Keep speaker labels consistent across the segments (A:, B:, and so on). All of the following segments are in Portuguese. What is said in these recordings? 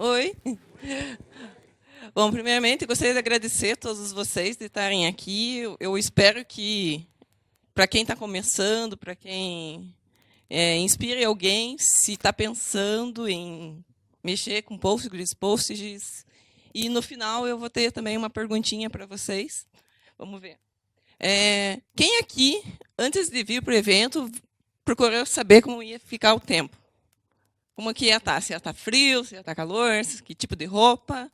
A: Oi. Bom, primeiramente, gostaria de agradecer a todos vocês de estarem aqui. Eu espero que, para quem está começando, para quem inspire alguém, se está pensando em mexer com posts, e no final eu vou ter também uma perguntinha para vocês. Vamos ver. Quem aqui, antes de vir para o evento, procurou saber como ia ficar o tempo? Como que ia estar? Se ia estar frio, se ia estar calor, que tipo de roupa?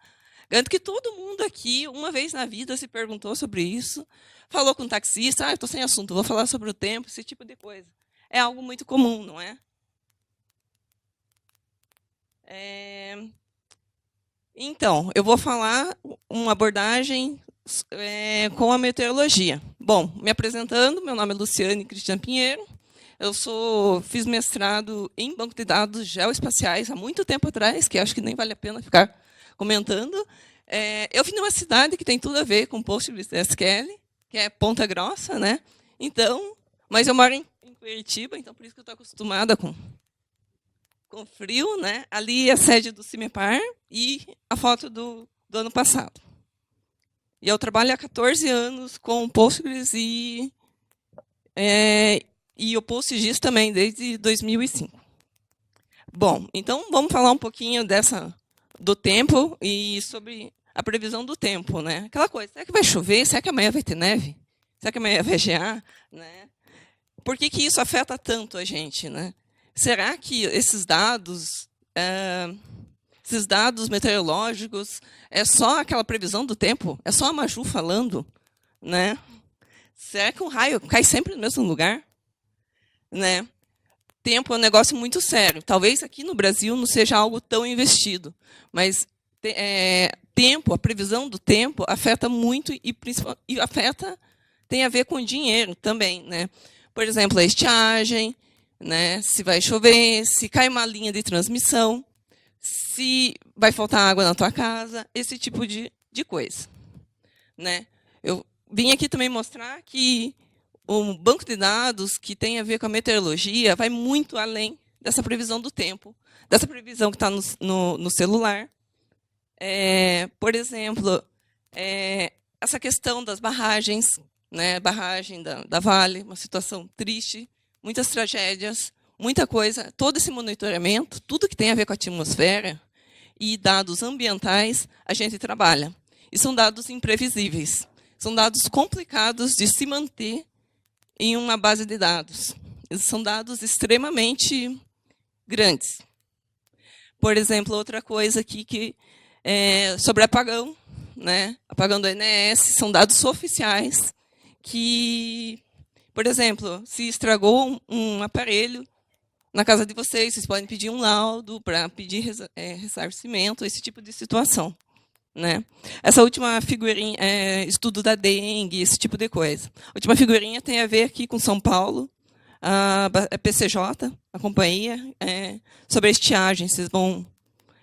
A: Garanto que todo mundo aqui, uma vez na vida, se perguntou sobre isso, falou com um taxista, eu estou sem assunto, vou falar sobre o tempo, esse tipo de coisa. É algo muito comum, não é? Então, eu vou falar uma abordagem com a meteorologia. Bom, me apresentando, meu nome é Luciane Cristian Pinheiro, fiz mestrado em banco de dados geoespaciais há muito tempo atrás, que acho que nem vale a pena ficar comentando. Eu vim de uma cidade que tem tudo a ver com PostgreSQL, que é Ponta Grossa, né? Então, mas eu moro em Curitiba, então por isso que eu estou acostumada com frio, né? Ali é a sede do CIMEPAR e a foto do ano passado. E eu trabalho há 14 anos com Postgres e o PostGIS também, desde 2005. Bom, então vamos falar um pouquinho do tempo e sobre a previsão do tempo, né? Aquela coisa, será que vai chover? Será que amanhã vai ter neve? Será que amanhã vai gear? Né? Por que isso afeta tanto a gente, né? Será que esses dados meteorológicos é só aquela previsão do tempo? É só a Maju falando, né? Será que um raio cai sempre no mesmo lugar? Né? Tempo é um negócio muito sério. Talvez aqui no Brasil não seja algo tão investido, mas a previsão do tempo afeta muito e tem a ver com dinheiro também, né? Por exemplo, a estiagem, né? Se vai chover, se cai uma linha de transmissão, se vai faltar água na tua casa, esse tipo de coisa, né? Eu vim aqui também mostrar que o banco de dados que tem a ver com a meteorologia vai muito além dessa previsão do tempo, dessa previsão que está no celular. Por exemplo, essa questão das barragens, né? Barragem da Vale, uma situação triste, muitas tragédias, muita coisa, todo esse monitoramento, tudo que tem a ver com a atmosfera e dados ambientais, a gente trabalha. E são dados imprevisíveis, são dados complicados de se manter em uma base de dados. São dados extremamente grandes. Por exemplo, outra coisa aqui sobre apagão, né? Apagão do ANS, são dados oficiais que, por exemplo, se estragou um aparelho na casa de vocês podem pedir um laudo para pedir ressarcimento, esse tipo de situação. Né? Essa última figurinha estudo da dengue, esse tipo de coisa. A última figurinha tem a ver aqui com São Paulo, a PCJ, a companhia, sobre a estiagem. Vocês vão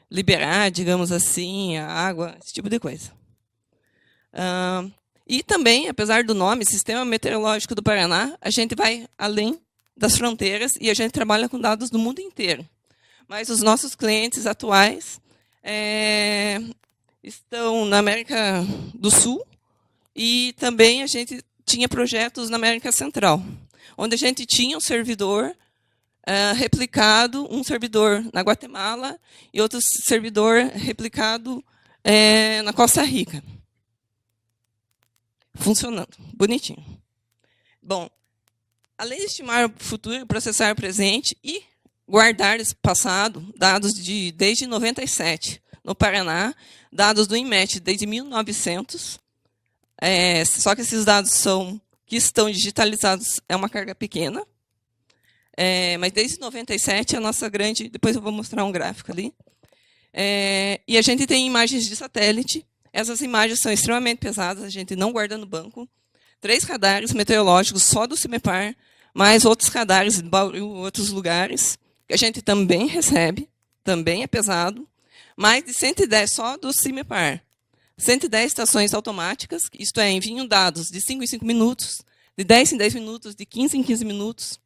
A: liberar, digamos assim, a água, esse tipo de coisa. E também, apesar do nome, Sistema Meteorológico do Paraná, a gente vai além das fronteiras e a gente trabalha com dados do mundo inteiro. Mas os nossos clientes atuais estão na América do Sul e também a gente tinha projetos na América Central, onde a gente tinha um servidor replicado, um servidor na Guatemala e outro servidor replicado na Costa Rica. Funcionando, bonitinho. Bom, além de estimar o futuro, processar o presente e guardar esse passado, dados desde 97, no Paraná, dados do INMET desde 1900, só que esses dados que estão digitalizados é uma carga pequena, mas desde 97 a nossa grande, depois eu vou mostrar um gráfico ali, e a gente tem imagens de satélite, essas imagens são extremamente pesadas, a gente não guarda no banco, 3 radares meteorológicos só do CIMEPAR, mais outros radares em outros lugares, que a gente também recebe, também é pesado, mais de 110 só do CIMEPAR. 110 estações automáticas, isto é, enviam dados de 5 em 5 minutos, de 10 em 10 minutos, de 15 em 15 minutos.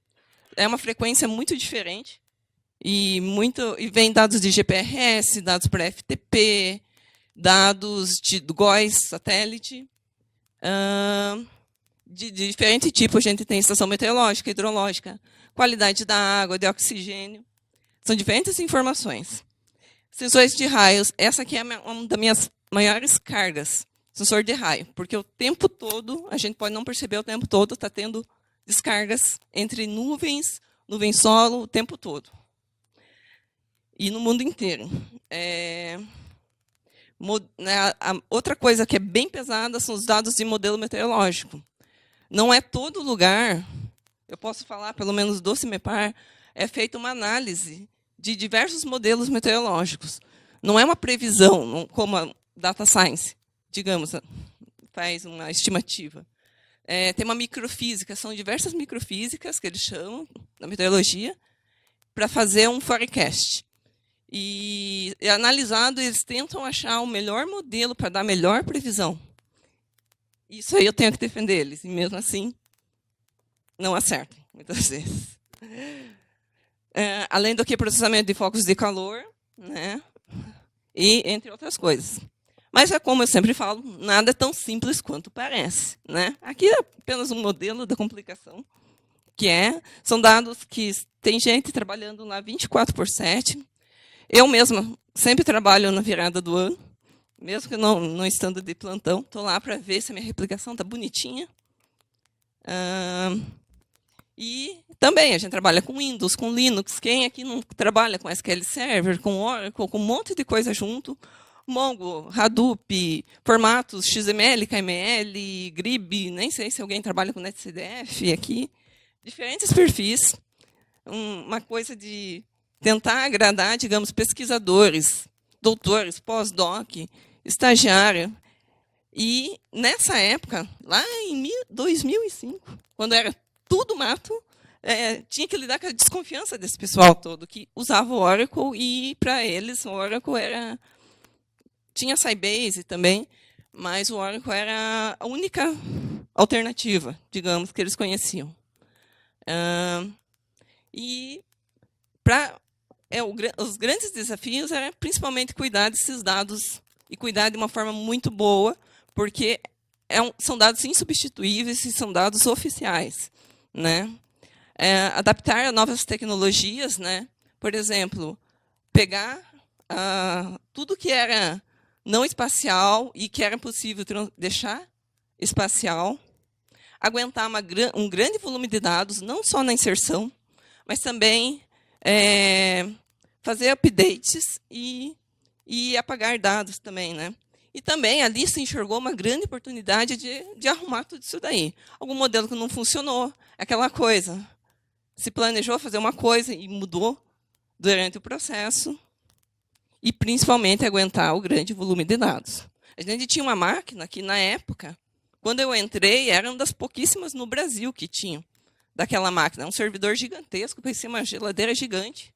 A: É uma frequência muito diferente E vem dados de GPRS, dados para FTP, dados do GOES, satélite. De diferente tipo, a gente tem estação meteorológica, hidrológica, qualidade da água, de oxigênio. São diferentes informações. Sensores de raios, essa aqui é uma das minhas maiores cargas, sensor de raio, porque o tempo todo, a gente pode não perceber o tempo todo, está tendo descargas entre nuvens, nuvem-solo, o tempo todo. E no mundo inteiro. Outra coisa que é bem pesada são os dados de modelo meteorológico. Não é todo lugar, eu posso falar, pelo menos do CIMEPAR, é feita uma análise de diversos modelos meteorológicos. Não é uma previsão, como a data science, digamos, faz uma estimativa. Tem uma microfísica, são diversas microfísicas que eles chamam, na meteorologia, para fazer um forecast. E analisado, eles tentam achar o melhor modelo para dar a melhor previsão. Isso aí eu tenho que defender eles, e mesmo assim, não acertam, muitas vezes. Além do que processamento de focos de calor, né? E entre outras coisas. Mas é como eu sempre falo, nada é tão simples quanto parece, né? Aqui é apenas um modelo da complicação, são dados que tem gente trabalhando lá 24/7. Eu mesma sempre trabalho na virada do ano, mesmo que não estando de plantão, estou lá para ver se a minha replicação está bonitinha. E também a gente trabalha com Windows, com Linux. Quem aqui não trabalha com SQL Server, com Oracle, com um monte de coisa junto? Mongo, Hadoop, formatos XML, KML, Grib, nem sei se alguém trabalha com NetCDF aqui. Diferentes perfis. Uma coisa de tentar agradar, digamos, pesquisadores, doutores, pós-doc, estagiário. E, nessa época, lá em 2005, quando era tudo mato, tinha que lidar com a desconfiança desse pessoal todo, que usava o Oracle, e, para eles, o Oracle tinha Sybase também, mas o Oracle era a única alternativa, digamos, que eles conheciam. Os grandes desafios eram principalmente cuidar desses dados e cuidar de uma forma muito boa, porque são dados insubstituíveis e são dados oficiais, né? Adaptar a novas tecnologias, né? Por exemplo, pegar tudo que era não espacial e que era possível deixar espacial, aguentar um grande volume de dados, não só na inserção, mas também fazer updates e apagar dados também, né? E também ali se enxergou uma grande oportunidade de arrumar tudo isso daí. Algum modelo que não funcionou, aquela coisa. Se planejou fazer uma coisa e mudou durante o processo. E, principalmente, aguentar o grande volume de dados. A gente tinha uma máquina que, na época, quando eu entrei, era uma das pouquíssimas no Brasil que tinham daquela máquina. Um servidor gigantesco, parecia uma geladeira gigante.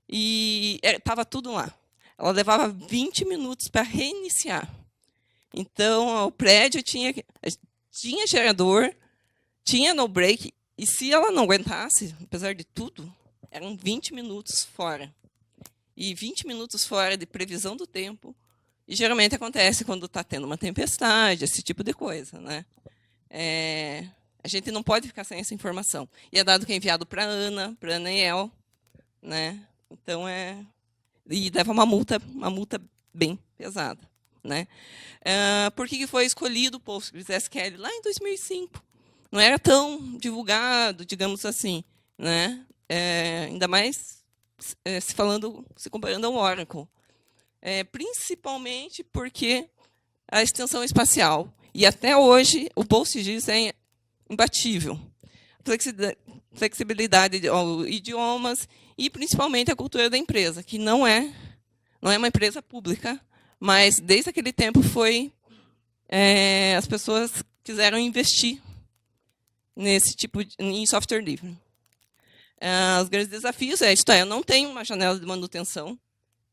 A: E estava tudo lá. Ela levava 20 minutos para reiniciar. Então, o prédio tinha gerador, tinha no break, e se ela não aguentasse, apesar de tudo, eram 20 minutos fora. E 20 minutos fora de previsão do tempo, e geralmente acontece quando está tendo uma tempestade, esse tipo de coisa, né? A gente não pode ficar sem essa informação. E é dado que é enviado para a Anael, né? Então, e leva uma multa bem pesada, né? Por que foi escolhido o PostgreSQL lá em 2005? Não era tão divulgado, digamos assim, né? Ainda mais se comparando ao Oracle. Principalmente porque a extensão espacial. E até hoje o PostGIS é imbatível. Flexibilidade de idiomas e, principalmente, a cultura da empresa, que não é uma empresa pública, mas, desde aquele tempo, as pessoas quiseram investir nesse tipo em software livre. Os grandes desafios eu não tenho uma janela de manutenção,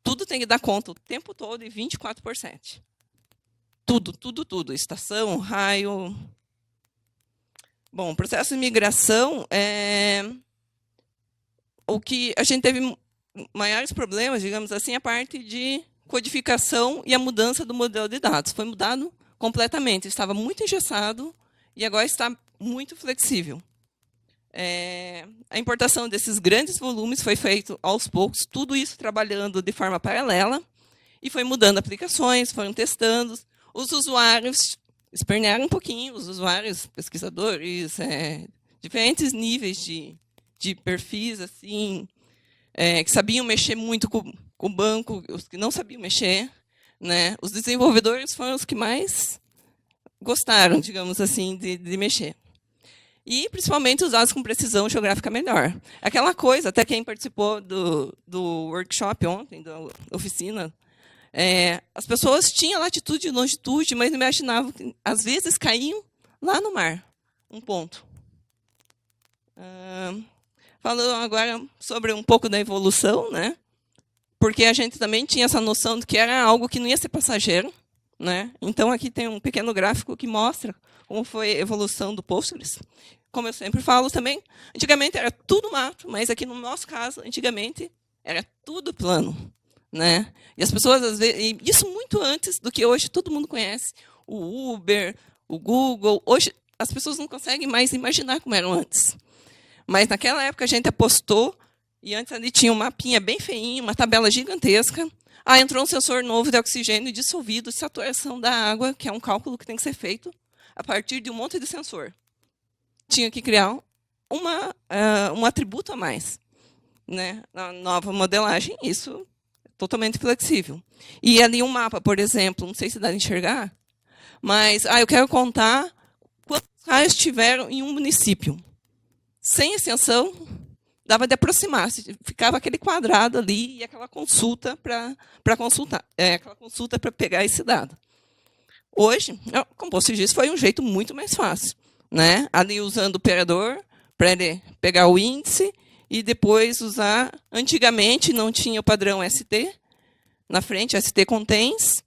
A: tudo tem que dar conta o tempo todo e 24/7. Tudo. Estação, raio. Bom, o processo de migração, o que a gente teve maiores problemas, digamos assim, a parte de codificação e a mudança do modelo de dados. Foi mudado completamente. Estava muito engessado e agora está muito flexível. A importação desses grandes volumes foi feito aos poucos, tudo isso trabalhando de forma paralela, e foi mudando aplicações, foram testando. Os usuários espernearam um pouquinho, os usuários, pesquisadores, diferentes níveis de perfis, assim, que sabiam mexer muito com o banco, os que não sabiam mexer, né? Os desenvolvedores foram os que mais gostaram, digamos assim, de mexer. E, principalmente, os dados com precisão geográfica melhor. Aquela coisa, até quem participou do workshop ontem, da oficina, as pessoas tinham latitude e longitude, mas não imaginavam que, às vezes, caíam lá no mar, um ponto. Falando agora sobre um pouco da evolução, né? Porque a gente também tinha essa noção de que era algo que não ia ser passageiro, né? Então, aqui tem um pequeno gráfico que mostra como foi a evolução do Postgres. Como eu sempre falo também, antigamente era tudo mato, mas aqui no nosso caso, antigamente, era tudo plano, né? E as pessoas, às vezes, isso muito antes do que hoje todo mundo conhece, o Uber, o Google. Hoje, as pessoas não conseguem mais imaginar como eram antes. Mas, naquela época, a gente apostou, e antes ali tinha um mapinha bem feinho, uma tabela gigantesca. Entrou um sensor novo de oxigênio dissolvido, saturação da água, que é um cálculo que tem que ser feito a partir de um monte de sensor. Tinha que criar um atributo a mais, né? Na nova modelagem, isso é totalmente flexível. E ali um mapa, por exemplo, não sei se dá para enxergar, mas eu quero contar quantos raios tiveram em um município. Sem extensão, dava de aproximar, ficava aquele quadrado ali e aquela consulta para consultar, aquela consulta para pegar esse dado. Hoje, como você disse, foi um jeito muito mais fácil, né? Ali usando o operador para ele pegar o índice e depois usar. Antigamente não tinha o padrão ST na frente, ST contains,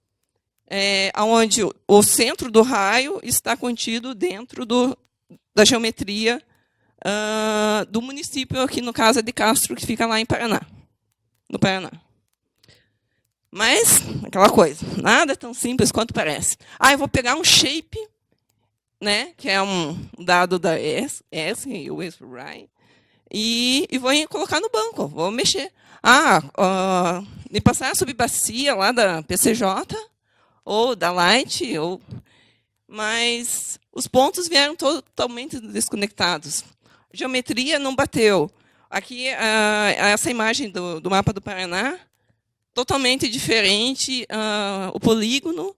A: onde o centro do raio está contido dentro da geometria do município, aqui no caso é de Castro, que fica lá em Paraná, no Paraná. Mas, aquela coisa, nada tão simples quanto parece. Eu vou pegar um shape, né, que é um dado da S o SRI, e vou colocar no banco, vou mexer. Me passar a subbacia lá da PCJ, ou da Light, mas os pontos vieram totalmente desconectados. Geometria não bateu. Aqui, essa imagem do mapa do Paraná, totalmente diferente o polígono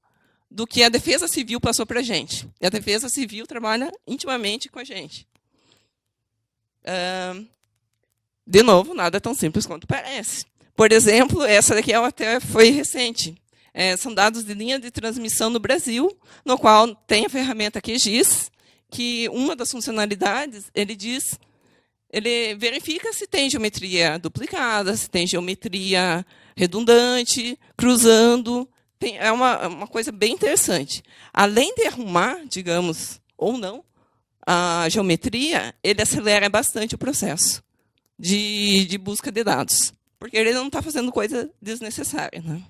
A: do que a Defesa Civil passou para a gente. E a Defesa Civil trabalha intimamente com a gente. De novo, nada tão simples quanto parece. Por exemplo, essa daqui até foi recente. São dados de linha de transmissão no Brasil, no qual tem a ferramenta QGIS, que uma das funcionalidades, ele verifica se tem geometria duplicada, se tem geometria redundante, cruzando. É uma coisa bem interessante. Além de arrumar, digamos, ou não, a geometria, ele acelera bastante o processo de busca de dados, porque ele não está fazendo coisa desnecessária, né?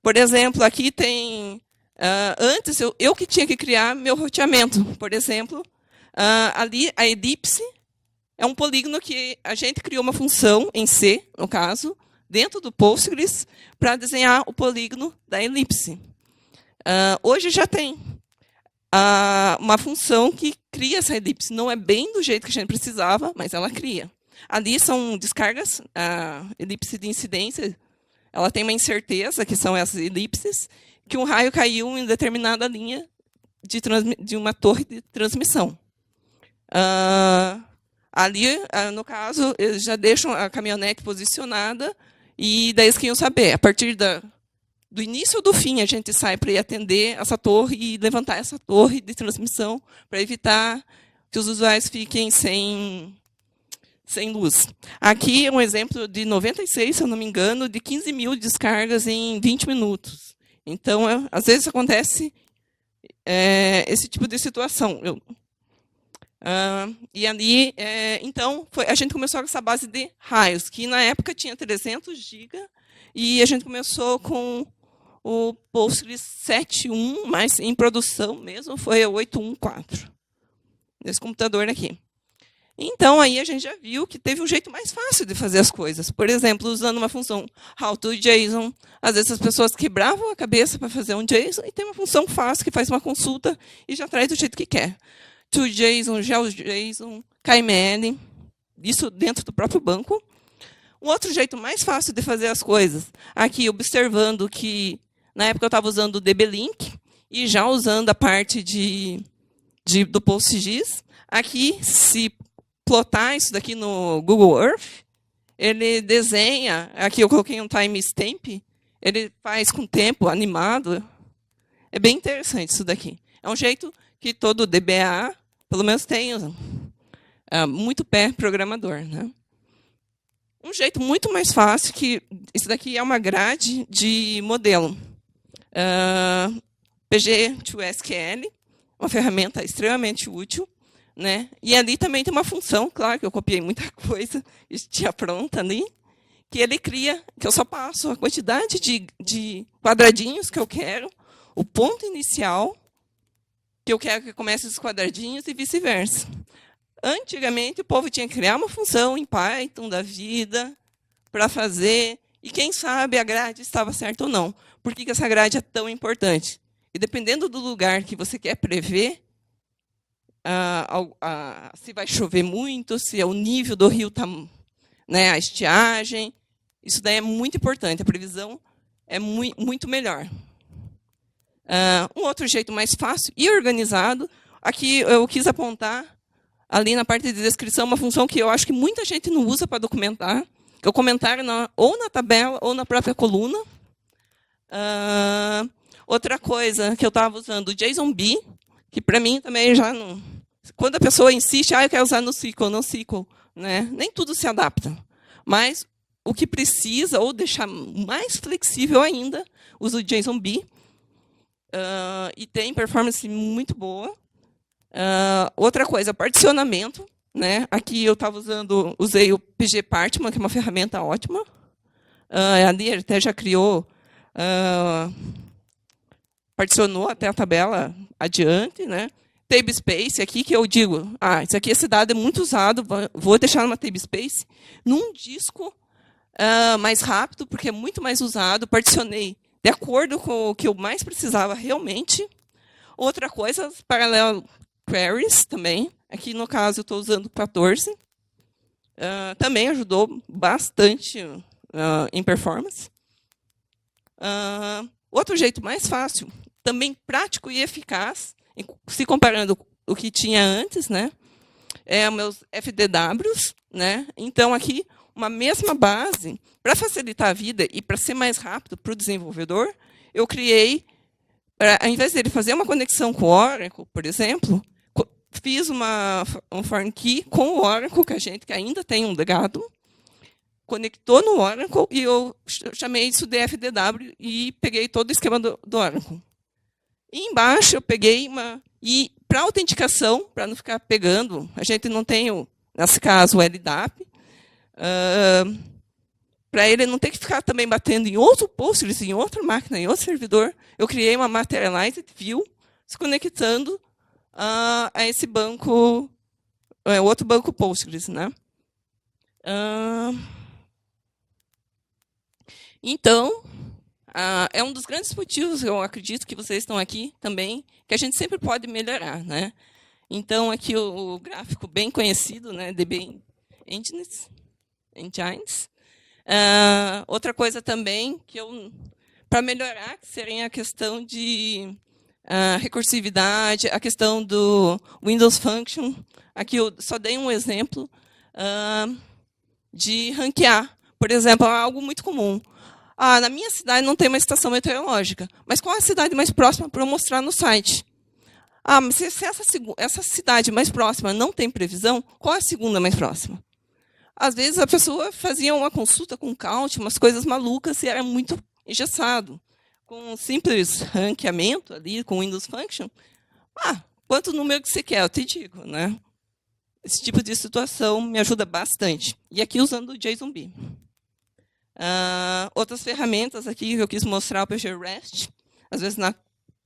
A: Por exemplo, aqui tem... antes, eu que tinha que criar meu roteamento. Por exemplo, ali a elipse é um polígono que a gente criou uma função em C, no caso, dentro do Postgres, para desenhar o polígono da elipse. Hoje já tem uma função que cria essa elipse. Não é bem do jeito que a gente precisava, mas ela cria. Ali são descargas, a elipse de incidência, ela tem uma incerteza, que são essas elipses, que um raio caiu em determinada linha de uma torre de transmissão. Ali, no caso, eles já deixam a caminhonete posicionada e daí eles queriam saber, a partir do início ou do fim, a gente sai para ir atender essa torre e levantar essa torre de transmissão para evitar que os usuários fiquem sem luz. Aqui é um exemplo de 96, se eu não me engano, de 15 mil descargas em 20 minutos. Então, às vezes acontece esse tipo de situação. E ali, então, a gente começou com essa base de raios, que na época tinha 300 GB, e a gente começou com o Postgres 7.1, mas em produção mesmo foi o 8.1.4, nesse computador aqui. Então, aí a gente já viu que teve um jeito mais fácil de fazer as coisas. Por exemplo, usando uma função how-to-JSON. Às vezes as pessoas quebravam a cabeça para fazer um JSON, e tem uma função fácil que faz uma consulta e já traz do jeito que quer. To-JSON, GeoJSON, KML, isso dentro do próprio banco. Um outro jeito mais fácil de fazer as coisas, aqui observando que, na época eu estava usando o DB-Link, e já usando a parte do PostGIS. Aqui, se plotar isso daqui no Google Earth, ele desenha, aqui eu coloquei um timestamp, ele faz com tempo animado. É bem interessante isso daqui. É um jeito que todo DBA, pelo menos, tem muito pé programador, né? Um jeito muito mais fácil, que isso daqui é uma grade de modelo. PG2SQL, uma ferramenta extremamente útil, né? E ali também tem uma função, claro, que eu copiei muita coisa, tinha pronta ali, que ele cria, que eu só passo a quantidade de quadradinhos que eu quero, o ponto inicial, que eu quero que comece os quadradinhos e vice-versa. Antigamente, o povo tinha que criar uma função em Python da vida para fazer, e quem sabe a grade estava certa ou não. Por que essa grade é tão importante? E dependendo do lugar que você quer prever, se vai chover muito, se é o nível do rio está, né, a estiagem, isso daí é muito importante. A previsão é muito melhor. Um outro jeito mais fácil e organizado, aqui eu quis apontar ali na parte de descrição uma função que eu acho que muita gente não usa para documentar, que é o comentário ou na tabela ou na própria coluna. Outra coisa que eu estava usando, o JSONB, que para mim também já não... Quando a pessoa insiste, eu quero usar no SQL, no SQL, né? Nem tudo se adapta. Mas o que precisa, ou deixar mais flexível ainda, usa o JSONB. E tem performance muito boa. Outra coisa, particionamento, né? Aqui eu usei o pgpartman, que é uma ferramenta ótima. Ali ele até já criou, particionou até a tabela adiante, né? Tablespace aqui, que eu digo, isso aqui, esse dado é muito usado, vou deixar numa tablespace, num disco mais rápido, porque é muito mais usado, particionei de acordo com o que eu mais precisava realmente. Outra coisa, parallel queries também, aqui no caso eu estou usando 14, também ajudou bastante em performance. Outro jeito mais fácil, também prático e eficaz, se comparando o que tinha antes, né, é os meus FDWs, né? Então, aqui, uma mesma base, para facilitar a vida e para ser mais rápido para o desenvolvedor, eu criei, ao invés dele fazer uma conexão com o Oracle, por exemplo, fiz um foreign key com o Oracle, que ainda tem um legado, conectou no Oracle, e eu chamei isso de FDW e peguei todo o esquema do Oracle. E embaixo eu peguei e para autenticação, para não ficar pegando, a gente não tem, nesse caso, o LDAP, para ele não ter que ficar também batendo em outro Postgres, em outra máquina, em outro servidor, eu criei uma Materialized View se conectando a esse banco, outro banco Postgres, né? Então, é um dos grandes motivos, eu acredito que vocês estão aqui também, que a gente sempre pode melhorar, né? Então, aqui o gráfico bem conhecido, né, DB Engines. Outra coisa também que para melhorar, seria a questão de recursividade, a questão do Windows Function. Aqui eu só dei um exemplo de ranquear. Por exemplo, algo muito comum. Na minha cidade não tem uma estação meteorológica, mas qual é a cidade mais próxima para eu mostrar no site? Mas se essa cidade mais próxima não tem previsão, qual é a segunda mais próxima? Às vezes a pessoa fazia uma consulta com count, umas coisas malucas, e era muito engessado. Com um simples ranqueamento ali, com Windows Function, quanto número que você quer, eu te digo, né? esse tipo de situação me ajuda bastante. E aqui usando o JSONB. Outras ferramentas aqui que eu quis mostrar, o PG REST, às vezes a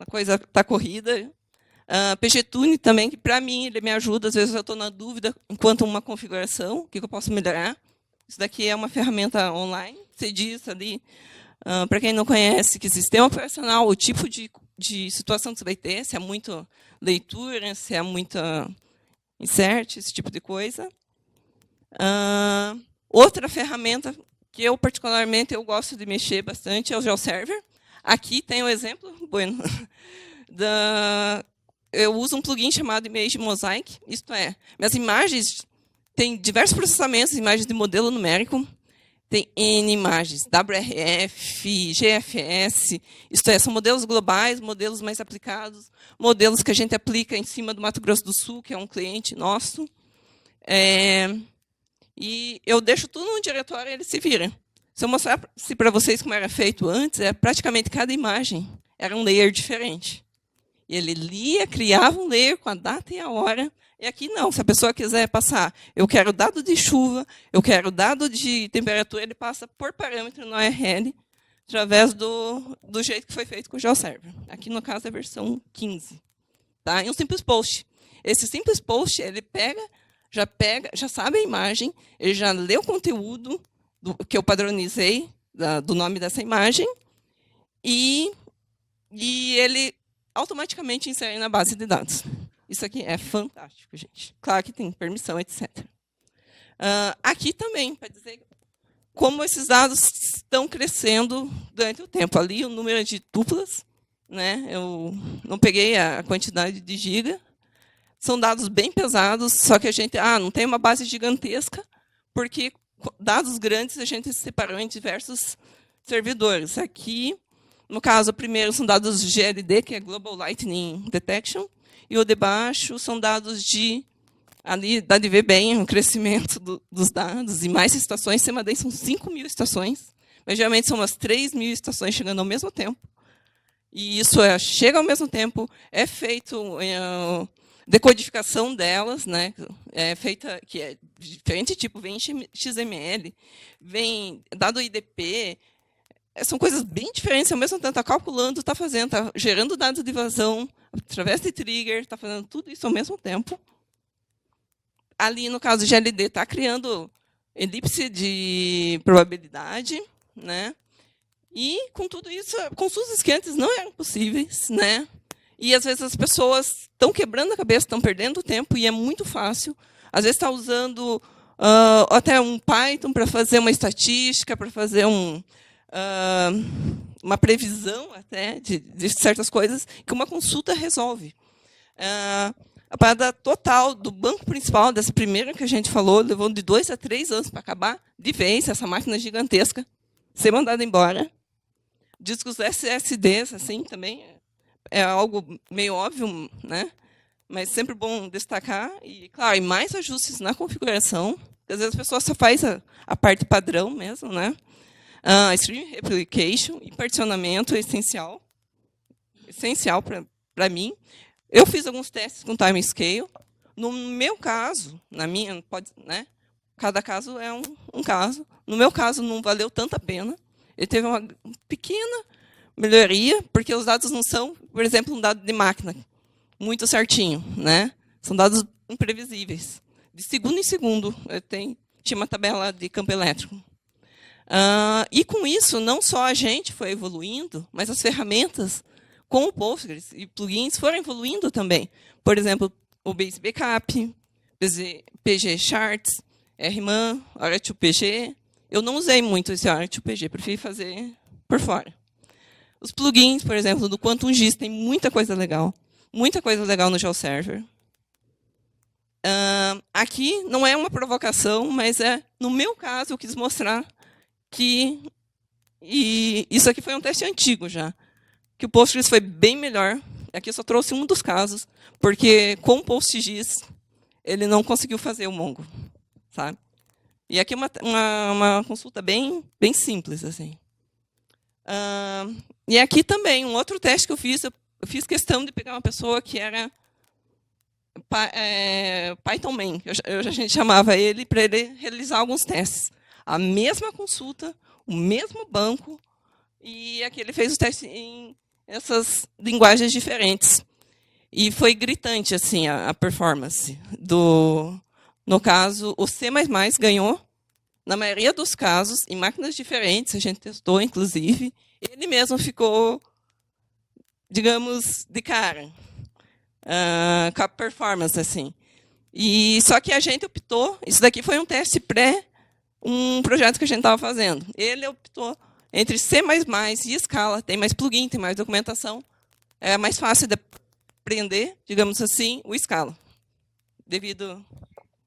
A: coisa está corrida. PGTune também, que para mim ele me ajuda, às vezes eu estou na dúvida enquanto uma configuração, o que eu posso melhorar. Isso daqui é uma ferramenta online, você diz ali, para quem não conhece, que sistema operacional, o tipo de situação que você vai ter, se é muito leitura, se é muita insert, esse tipo de coisa. Outra ferramenta que eu particularmente eu gosto de mexer bastante é o GeoServer. Aqui tem um exemplo, bueno, eu uso um plugin chamado Image Mosaic, isto é, minhas imagens têm diversos processamentos, imagens de modelo numérico, tem N imagens, WRF, GFS, isto é, são modelos globais, modelos mais aplicados, modelos que a gente aplica em cima do Mato Grosso do Sul, que é um cliente nosso. E eu deixo tudo num diretório e ele se vira. Se eu mostrasse para vocês como era feito antes, praticamente cada imagem era um layer diferente. E ele lia, criava um layer com a data e a hora. E aqui não, se a pessoa quiser passar, eu quero dado de chuva, eu quero dado de temperatura, ele passa por parâmetro no URL, através do jeito que foi feito com o GeoServer. Aqui, no caso, é a versão 15. Tá? E um simples post. Esse simples post, ele já sabe a imagem, ele já lê o conteúdo que eu padronizei, do nome dessa imagem, e ele automaticamente insere na base de dados. Isso aqui é fantástico, gente. Claro que tem permissão, etc. Aqui também, para dizer como esses dados estão crescendo durante o tempo. Ali, o número de tuplas, né? Eu não peguei a quantidade de giga. São dados bem pesados, só que a gente não tem uma base gigantesca, porque dados grandes a gente separou em diversos servidores. Aqui, no caso, o primeiro são dados GLD, que é Global Lightning Detection, e o de baixo são dados ali dá de ver bem o crescimento dos dados, e mais estações. CIMADEI são 5.000 estações, mas geralmente são umas 3.000 estações chegando ao mesmo tempo. E isso chega ao mesmo tempo, é feito decodificação delas, né? É feita, que é diferente tipo, vem XML, vem dado IDP, são coisas bem diferentes, ao mesmo tempo está calculando, está gerando dados de vazão, através de trigger, está fazendo tudo isso ao mesmo tempo. Ali, no caso do GLD, está criando elipse de probabilidade, né? E, com tudo isso, consultas que antes não eram possíveis, né? E, às vezes, as pessoas estão quebrando a cabeça, estão perdendo tempo, e é muito fácil. Às vezes, está usando até um Python para fazer uma estatística, para fazer uma previsão até de certas coisas que uma consulta resolve. A parada total do banco principal, dessa primeira que a gente falou, levou de 2 a 3 anos para acabar de vez, essa máquina gigantesca, ser mandada embora. Discos SSDs, assim, também é algo meio óbvio, né? Mas sempre bom destacar. E, claro, mais ajustes na configuração. Às vezes a pessoa só faz a parte padrão mesmo, né? Stream Replication e particionamento é essencial. Essencial para mim. Eu fiz alguns testes com timescale. No meu caso, né? Cada caso é um caso. No meu caso, não valeu tanta pena. Ele teve uma pequena melhoria, porque os dados não são, por exemplo, um dado de máquina muito certinho, né? São dados imprevisíveis. De segundo em segundo, tinha uma tabela de campo elétrico. E, com isso, não só a gente foi evoluindo, mas as ferramentas com o Postgres e plugins foram evoluindo também. Por exemplo, o Base Backup, PG Charts, RMAN, Ora2PG. Eu não usei muito esse Ora2PG, preferi fazer por fora. Os plugins, por exemplo, do QuantumGIS, tem muita coisa legal no GeoServer. Aqui não é uma provocação, mas no meu caso, eu quis mostrar que isso aqui foi um teste antigo já, que o Postgres foi bem melhor. Aqui eu só trouxe um dos casos, porque com o PostGIS ele não conseguiu fazer o Mongo, sabe? E aqui uma consulta bem simples, assim. E aqui também, um outro teste que eu fiz questão de pegar uma pessoa que era Python Man. A gente chamava ele para ele realizar alguns testes. A mesma consulta, o mesmo banco, e aqui ele fez os testes em essas linguagens diferentes. E foi gritante assim a performance. No caso, o C++ ganhou, na maioria dos casos, em máquinas diferentes, a gente testou, inclusive. Ele mesmo ficou, digamos, de cara com a performance. Assim. E, só que a gente optou, isso daqui foi um teste um projeto que a gente estava fazendo. Ele optou entre C++ e Scala, tem mais plugin, tem mais documentação. É mais fácil de aprender, digamos assim, o Scala, devido ao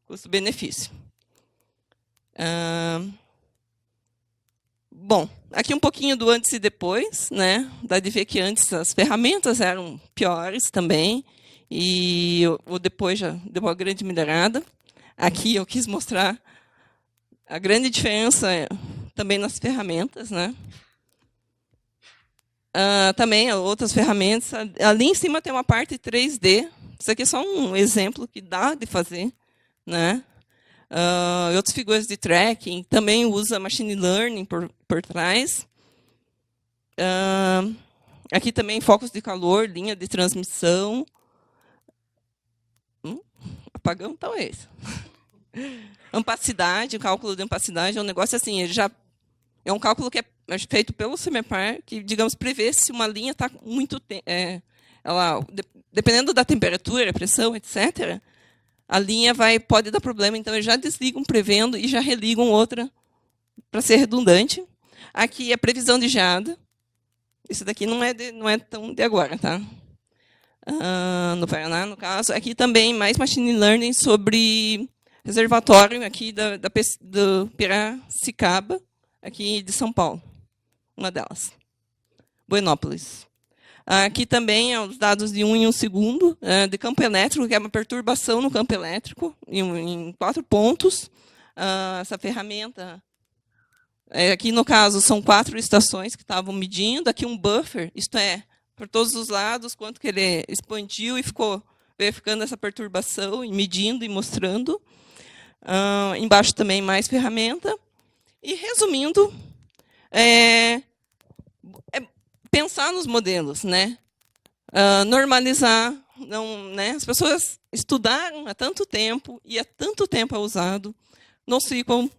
A: custo-benefício. Bom, aqui um pouquinho do antes e depois, né? Dá de ver que antes as ferramentas eram piores também, e o depois já deu uma grande melhorada. Aqui eu quis mostrar a grande diferença também nas ferramentas, né? Também outras ferramentas. Ali em cima tem uma parte 3D. Isso aqui é só um exemplo que dá de fazer, né? Outras figuras de tracking também usa machine learning por trás. Aqui também focos de calor, linha de transmissão. Apagão, então é esse. Ampacidade, o cálculo de ampacidade é um negócio assim, ele já é um cálculo que é feito pelo CMEPAR, que, digamos, prevê se uma linha está muito tempo. Dependendo da temperatura, pressão, etc., a linha pode dar problema, então eles já desligam prevendo e já religam outra para ser redundante. Aqui é previsão de geada. Isso daqui não é tão de agora, tá? No Paraná, no caso. Aqui também mais machine learning sobre reservatório aqui do Piracicaba, aqui de São Paulo, uma delas. Buenópolis. Aqui também os dados de 1 em 1 segundo, de campo elétrico, que é uma perturbação no campo elétrico, em 4 pontos. Essa ferramenta, aqui no caso, são 4 estações que estavam medindo. Aqui um buffer, isto é, por todos os lados, quanto que ele expandiu e ficou verificando essa perturbação, e medindo e mostrando. Embaixo também mais ferramenta. E, resumindo, pensar nos modelos, né? Normalizar. Né? As pessoas estudaram há tanto tempo, e há tanto tempo é usado. No SQL,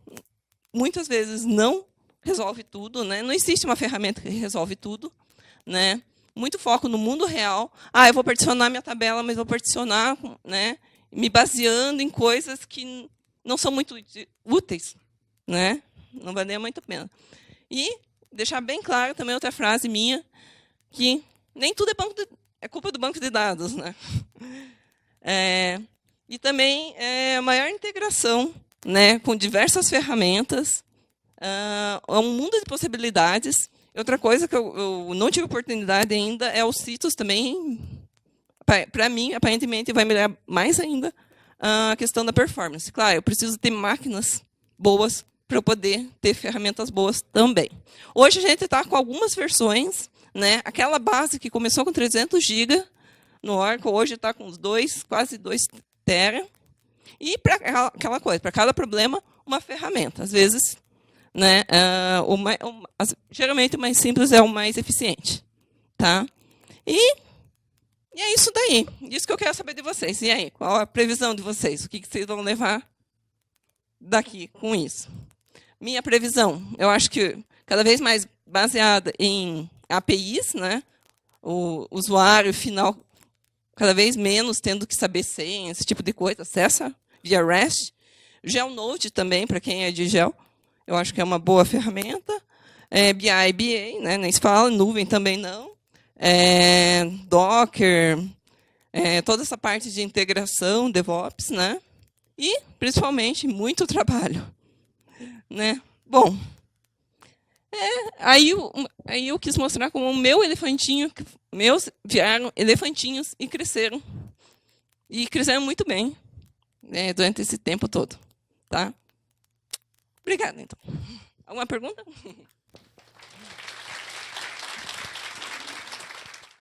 A: muitas vezes, não resolve tudo. Né? Não existe uma ferramenta que resolve tudo. Né? Muito foco no mundo real. Eu vou particionar minha tabela, mas vou particionar, né, me baseando em coisas que não são muito úteis. Né? Não vale muito a pena. E deixar bem claro também outra frase minha, que nem tudo é culpa do banco de dados. Né? E também a maior integração, né, com diversas ferramentas, um mundo de possibilidades. Outra coisa que eu não tive oportunidade ainda é os CITOS também. Para mim, aparentemente, vai melhorar mais ainda a questão da performance. Claro, eu preciso ter máquinas boas para eu poder ter ferramentas boas também. Hoje a gente está com algumas versões, né? Aquela base que começou com 300 GB no Oracle, hoje está com quase 2 TB. E para aquela coisa, para cada problema, uma ferramenta. Às vezes, né, geralmente o mais simples é o mais eficiente. Tá? E é isso daí. Isso que eu quero saber de vocês. E aí, qual a previsão de vocês? O que vocês vão levar daqui com isso? Minha previsão, eu acho que cada vez mais baseada em APIs, né? O usuário final cada vez menos tendo que saber senha, esse tipo de coisa, acessa via REST. GeoNode também, para quem é de Geo, eu acho que é uma boa ferramenta. BI, BA, né? Nem se fala, nuvem também não. Docker, toda essa parte de integração, DevOps, né? E, principalmente, muito trabalho. Né? Bom, aí eu quis mostrar como o meu elefantinho, meus viraram elefantinhos e cresceram. E cresceram muito bem, né, durante esse tempo todo. Tá? Obrigada, então. Alguma pergunta?